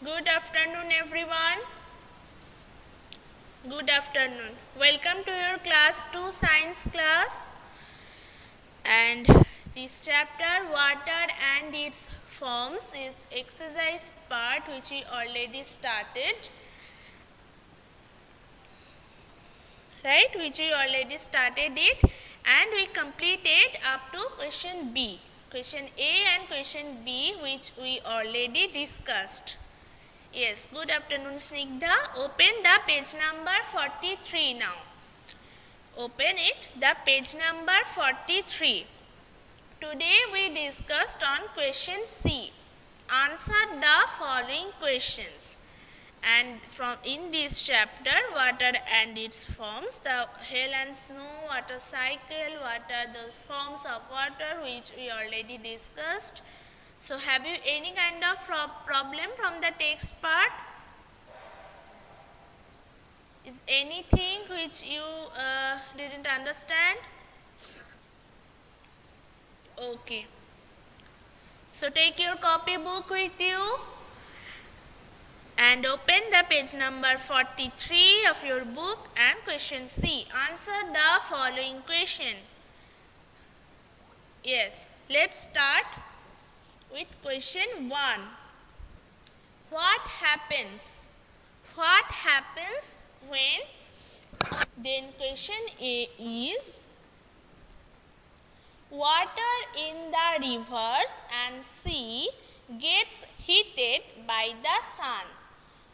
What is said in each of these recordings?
Good afternoon, everyone. Good afternoon. Welcome to your class 2 science class. And this chapter, water and its forms, is exercise part which we already started. Right? Which we already started it, and we completed up to question B. Question A and question B, which we already discussed. Yes, good afternoon, Snigdha. Open the page number 43 now. Open it, the page number 43. Today we discussed on question C. Answer the following questions. And in this chapter, water and its forms, the hail and snow, water cycle, what are the forms of water which we already discussed. So, have you any kind of problem from the text part? Is anything which you didn't understand? Okay. So, take your copybook with you and open the page number 43 of your book and question C. Answer the following question. Yes, let's start with question 1. What happens? What happens when? Then question A is, water in the rivers and sea gets heated by the sun.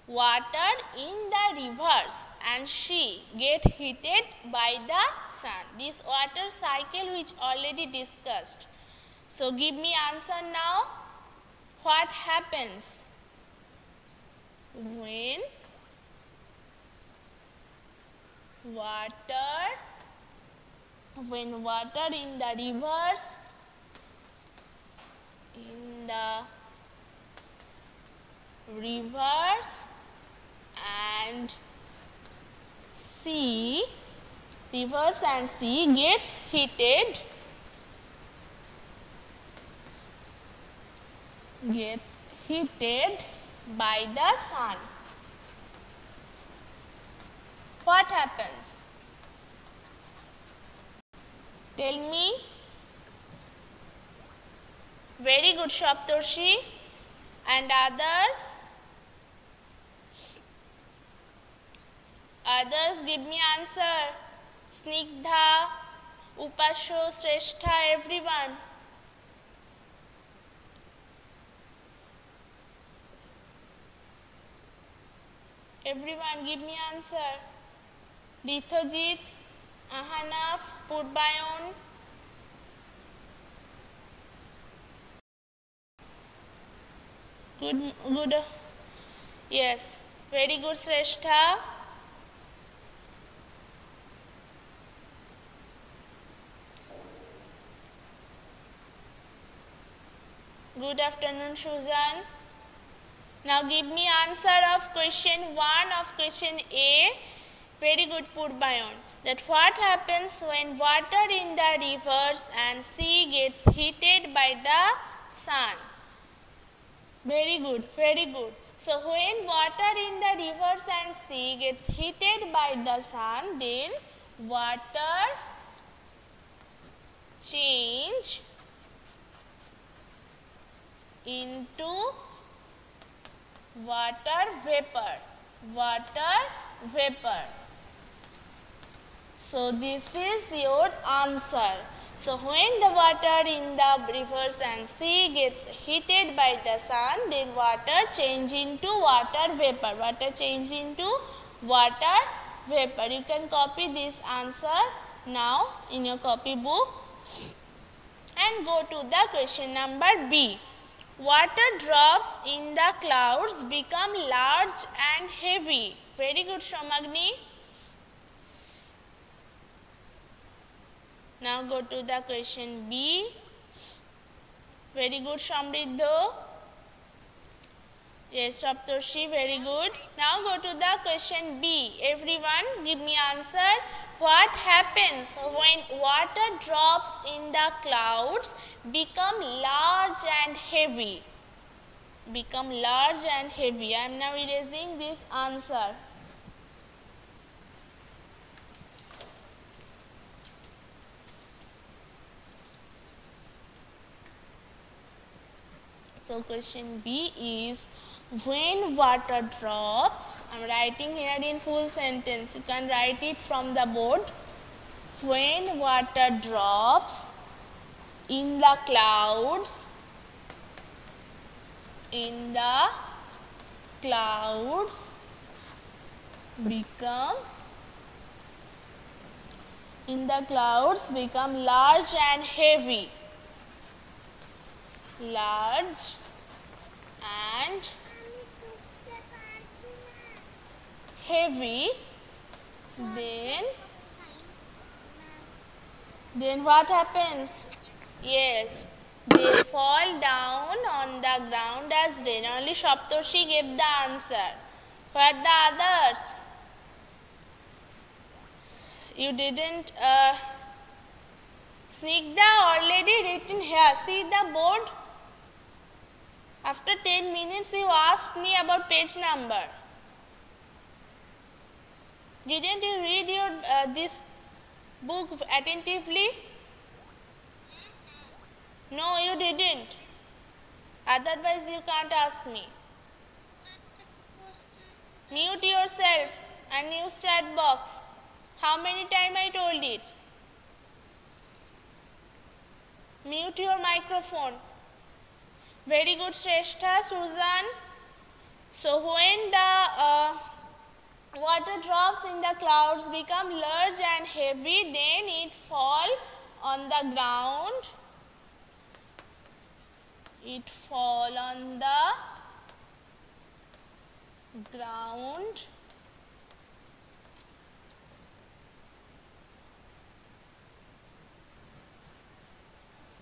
Water in the rivers and sea get heated by the sun. This water cycle which already discussed. So, give me answer now. What happens when water in the rivers, and sea gets heated by the sun. What happens? Tell me. Very good, Shaptorshi. And others? Others, give me answer. Snigdha, Upasho, Sreshtha, everyone. Everyone, give me answer. Rithojit, Ahanaf, Purbayon. Good. Yes, very good, Sreshtha. Good afternoon, Susan. Now give me answer of question 1 of question A. Very good, Purbayon. That what happens when water in the rivers and sea gets heated by the sun? Very good, very good. So, when water in the rivers and sea gets heated by the sun, then water change into water vapor. So, this is your answer. So, when the water in the rivers and sea gets heated by the sun, then water change into water vapor. You can copy this answer now in your copy book and go to the question number B. Water drops in the clouds become large and heavy. Very good, Shomagni. Now go to the question B. Very good, Shamriddho. Yes, Saptorshi, very good. Now go to the question B. Everyone, give me answer. What happens when water drops in the clouds become large and heavy? become large and heavy. I am now erasing this answer. So question B is, when water drops, I am writing here in full sentence, you can write it from the board. When water drops in the clouds, become large and heavy. Large and heavy, then what happens? Yes, they fall down on the ground as rain. Only Saptarshi gave the answer. What the others? You didn't. Snigdha already written here. See the board? After 10 minutes you asked me about page number. Didn't you read your this book attentively? No, you didn't. Otherwise you can't ask me. Mute yourself and use chat box. How many times I told it? Mute your microphone. Very good, Shrestha, Susan. So when the water drops in the clouds become large and heavy, then it fall on the ground. It fall on the ground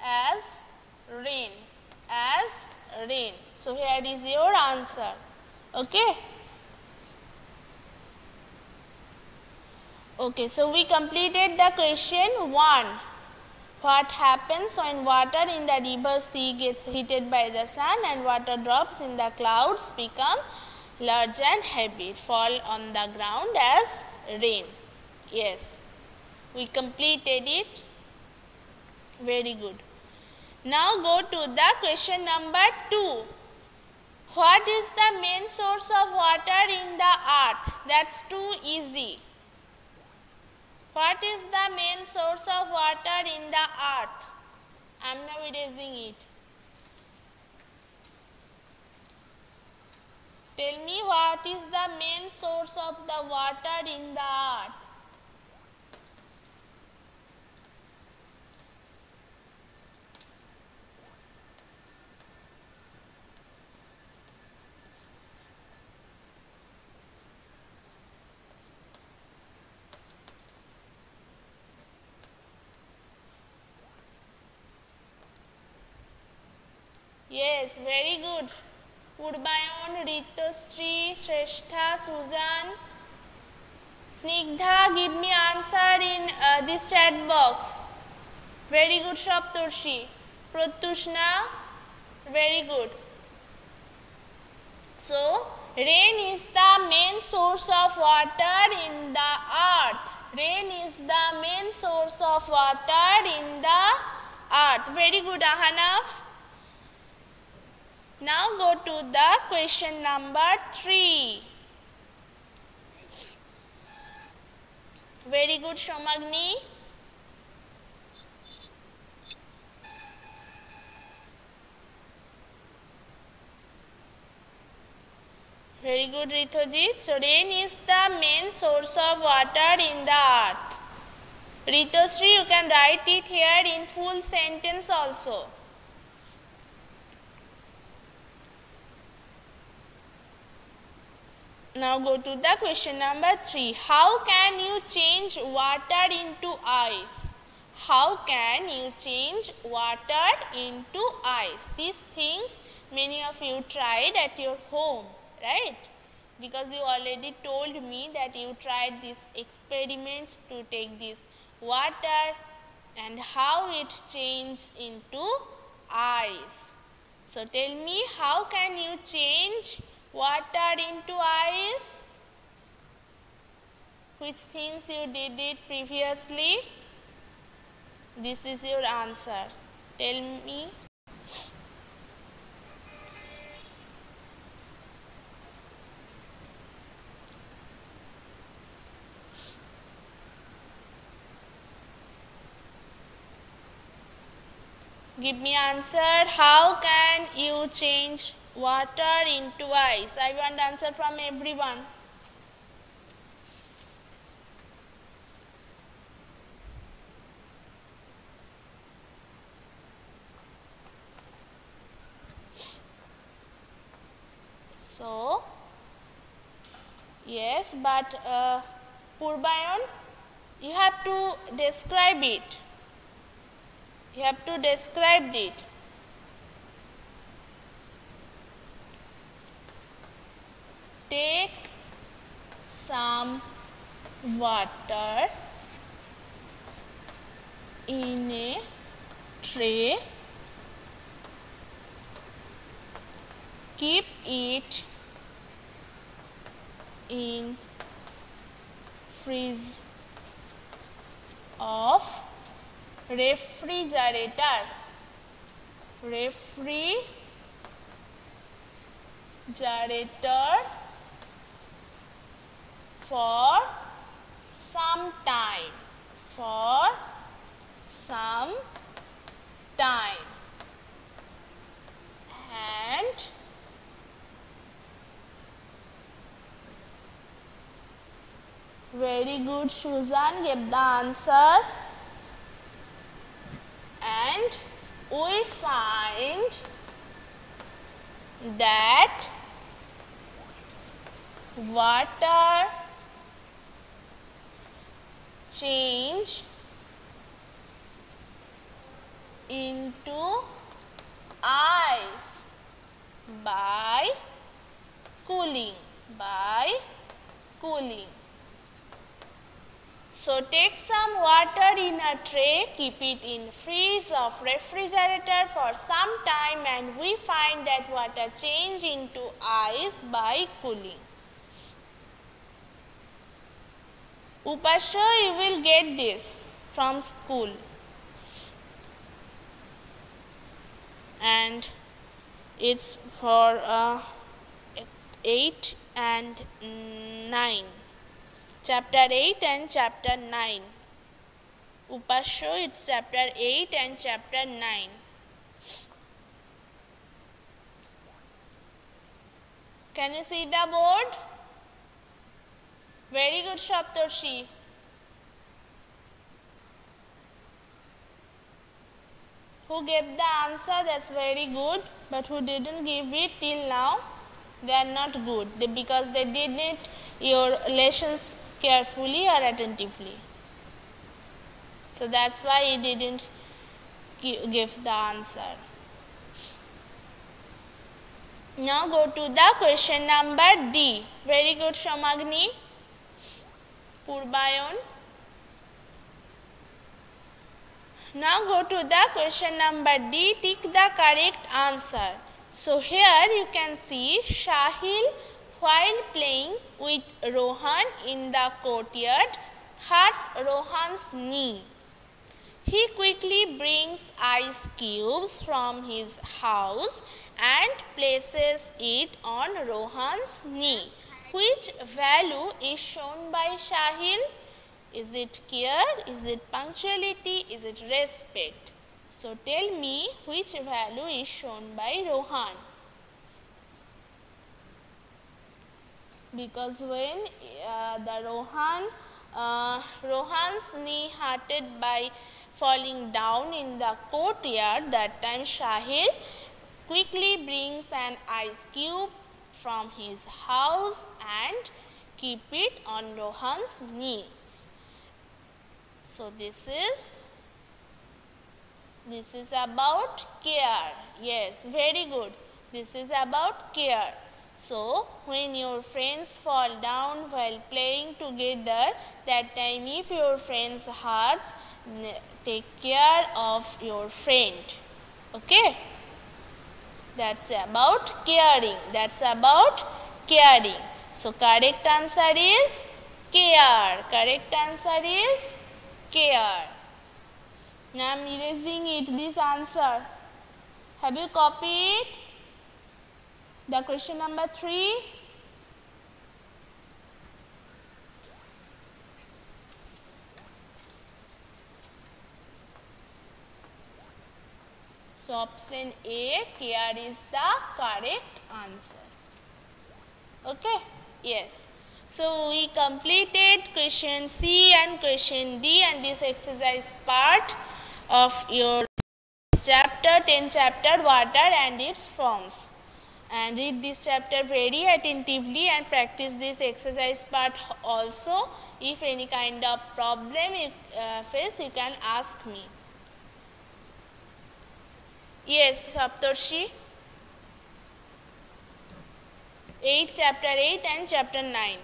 as rain. So here is your answer. Okay. Okay, so we completed the question 1. What happens when water in the river sea gets heated by the sun and water drops in the clouds become large and heavy? It fall on the ground as rain. Yes, we completed it. Very good. Now go to the question number 2. What is the main source of water in the earth? That's too easy. What is the main source of water in the earth? I am now erasing it. Tell me, what is the main source of the water in the earth? Yes, very good. Purbayan, Ritosri, Shrestha, Susan, Snigdha, give me answer in this chat box. Very good, Saptarshi. Pratyushna, very good. So, rain is the main source of water in the earth. Rain is the main source of water in the earth. Very good, Ahanaf. Now go to the question number 3. Very good, Shomagni. Very good, Rithojit. So rain is the main source of water in the earth. Rithosri, you can write it here in full sentence also. Now go to the question number 3. How can you change water into ice? How can you change water into ice? These things many of you tried at your home, right? Because you already told me that you tried these experiments to take this water and how it changed into ice. So tell me, how can you change water into ice? Which things you did it previously? This is your answer. Tell me. Give me answer. How can you change water into ice? I want answer from everyone. So, yes, but Purbayan, you have to describe it. You have to describe it. Take some water in a tray, keep it in fridge of refrigerator for some time, and very good, Susan gave the answer, and we find that water change into ice by cooling. So take some water in a tray, keep it in fridge of refrigerator for some time, and we find that water change into ice by cooling. Upasha, you will get this from school. And it's for 8 and 9. Chapter 8 and chapter 9. Upasho, it's chapter 8 and chapter 9. Can you see the board? Very good, Shaptarshi. Who gave the answer, that's very good, but who didn't give it till now, they are not good, because they didn't your lessons carefully or attentively. So that's why he didn't give the answer. Now go to the question number D. Very good, Shamagni. Purbayan. Now go to the question number D. Tick the correct answer. So here you can see Shahil, while playing with Rohan in the courtyard, hurts Rohan's knee. He quickly brings ice cubes from his house and places it on Rohan's knee. Which value is shown by Shahil? Is it care? Is it punctuality? Is it respect? So tell me which value is shown by Rohan. Because when Rohan's knee hurted by falling down in the courtyard, that time Shahil quickly brings an ice cube from his house and keep it on Rohan's knee. So this is about care. Yes, very good. This is about care. So when your friends fall down while playing together, that time if your friends hurts, take care of your friend. Okay. That's about caring. That's about caring. So correct answer is care. Correct answer is care. Now I am erasing it, this answer. Have you copied the question number 3? So option A, care is the correct answer. Okay? Yes. So we completed question C and question D and this exercise part of your chapter 10 chapter water and its forms. And read this chapter very attentively and practice this exercise part also. If any kind of problem you face, you can ask me. Yes, Saptarshi. Chapter 8 and chapter 9.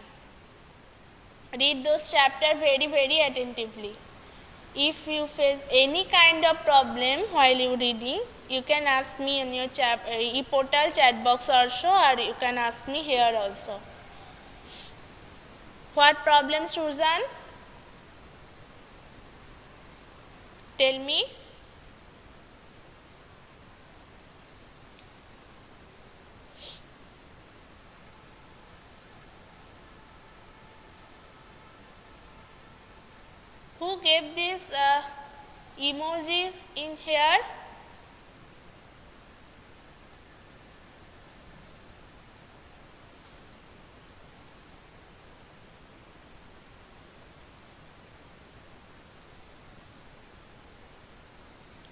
Read those chapters very attentively. If you face any kind of problem while you reading, you can ask me in your e-portal chat box also, or you can ask me here also. What problem, Susan? Tell me. Who gave these emojis in here?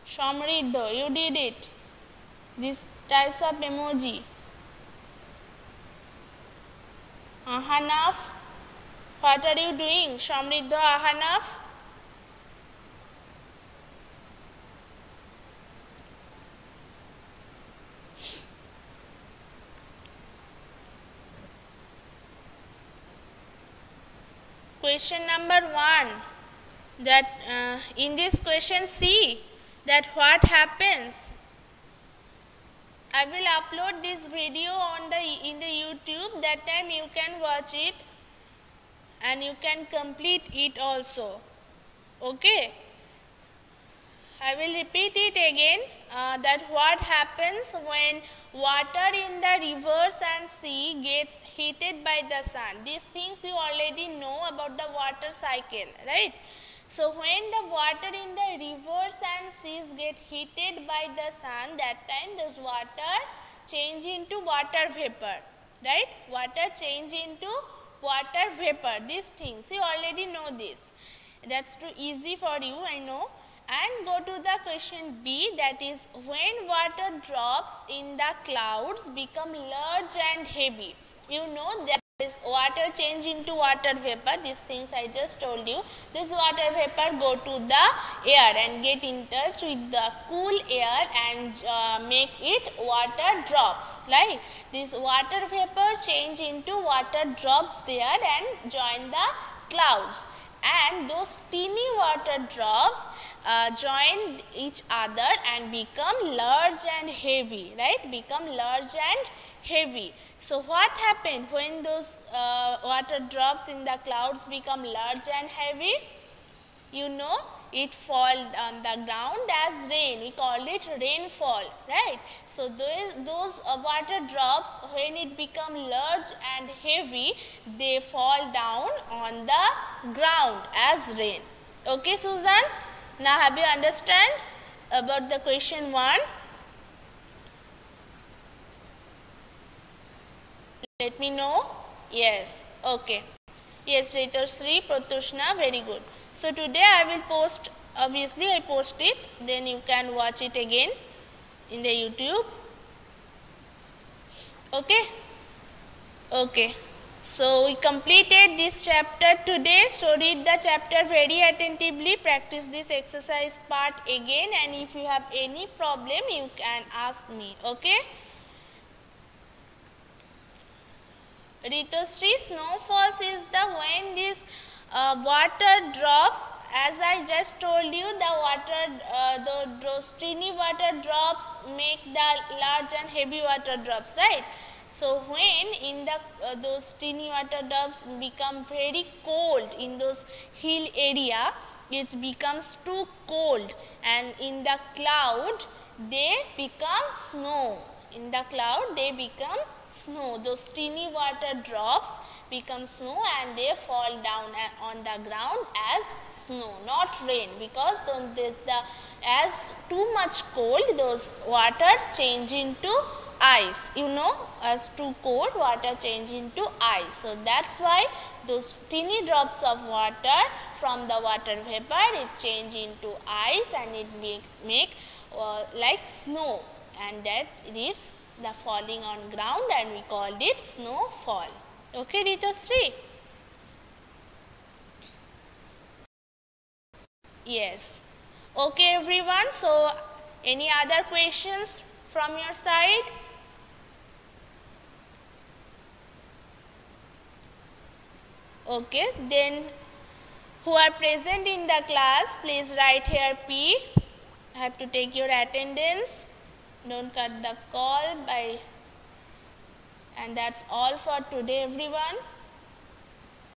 Shamridho, you did it. These types of emoji. Ahanaf, what are you doing? Shamridho, Ahanaf. Question number 1, that in this question C, that what happens. I will upload this video on in the YouTube. That time you can watch it and you can complete it also. Okay. I will repeat it again, that what happens when water in the rivers and sea gets heated by the sun. These things you already know about the water cycle, right? So when the water in the rivers and seas get heated by the sun, that time those water change into water vapor, right? Water change into water vapor. These things you already know this. That's too easy for you, I know. And go to the question B, that is when water drops in the clouds become large and heavy. You know that is water change into water vapor. These things I just told you. This water vapor go to the air and get in touch with the cool air and make it water drops. Right? This water vapor change into water drops there and join the clouds. And those teeny water drops join each other and become large and heavy, right? Become large and heavy. So what happened when those water drops in the clouds become large and heavy? You know, it fall on the ground as rain. We call it rainfall, right? So those water drops, when it become large and heavy, they fall down on the ground as rain. Okay, Susan? Now have you understand about the question 1? Let me know. Yes. Okay. Yes, Ritusri, Pratushna, very good. So today I will post, obviously I post it, then you can watch it again in the YouTube. Okay? Okay. So we completed this chapter today. So read the chapter very attentively, practice this exercise part again, and if you have any problem you can ask me. Okay? Ritusri, snowfalls is the when this water drops as I just told you, the water, those tiny water drops make the large and heavy water drops, right? So when in the those tiny water drops become very cold in those hill area, it becomes too cold, and in the cloud they become snow. In the cloud they become snow. Those tiny water drops become snow and they fall down on the ground as snow, not rain, because as too much cold, those water change into ice. You know, as too cold, water change into ice. So that's why those teeny drops of water from the water vapor, it change into ice and it make like snow, and that is the falling on ground, and we called it snowfall. Okay, Ritushree? Yes. Okay, everyone. So, any other questions from your side? Okay, then who are present in the class, please write here P. I have to take your attendance. Don't cut the call by, and that's all for today, everyone.